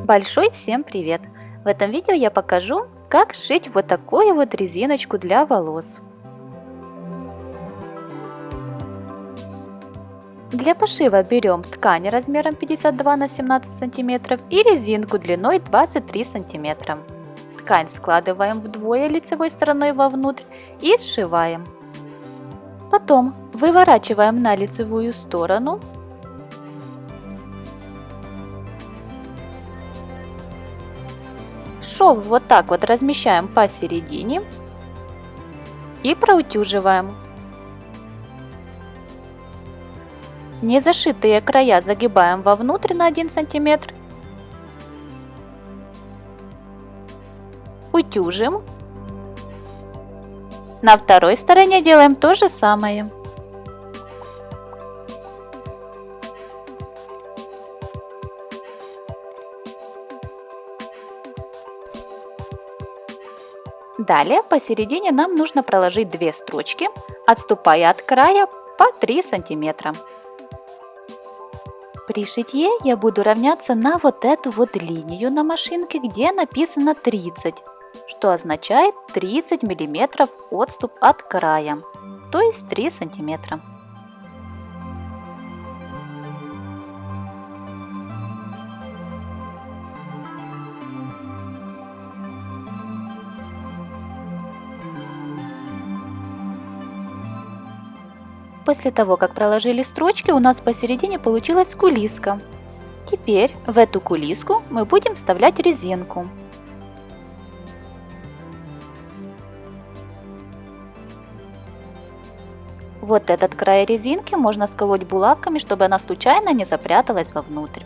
Большой всем привет! В этом видео я покажу, как сшить вот такую вот резиночку для волос. Для пошива берем ткань размером 52 на 17 сантиметров и резинку длиной 23 сантиметра. Ткань складываем вдвое лицевой стороной вовнутрь и сшиваем. Потом выворачиваем на лицевую сторону. Шов вот так вот размещаем посередине и проутюживаем. Незашитые края загибаем вовнутрь на 1 сантиметр. Утюжим. На второй стороне делаем то же самое. Далее посередине нам нужно проложить 2 строчки, отступая от края по 3 сантиметра. При шитье я буду равняться на вот эту вот линию на машинке, где написано 30, что означает 30 мм отступ от края, то есть 3 сантиметра. После того, как проложили строчки, у нас посередине получилась кулиска. Теперь в эту кулиску мы будем вставлять резинку. Вот этот край резинки можно сколоть булавками, чтобы она случайно не запряталась вовнутрь.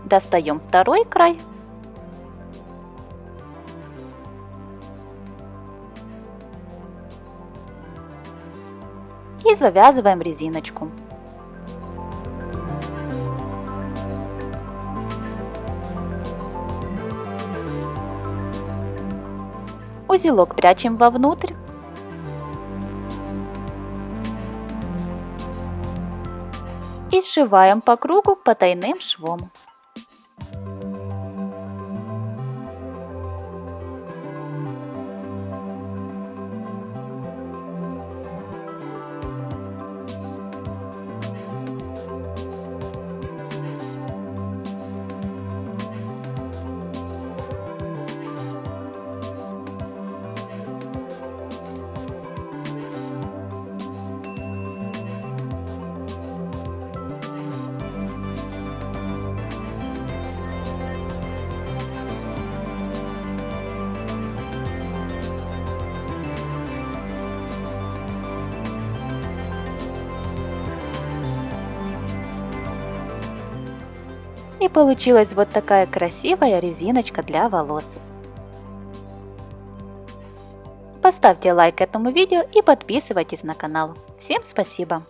Достаем второй край. И завязываем резиночку. Узелок прячем вовнутрь. И сшиваем по кругу потайным швом. И получилась вот такая красивая резиночка для волос. Поставьте лайк этому видео и подписывайтесь на канал. Всем спасибо!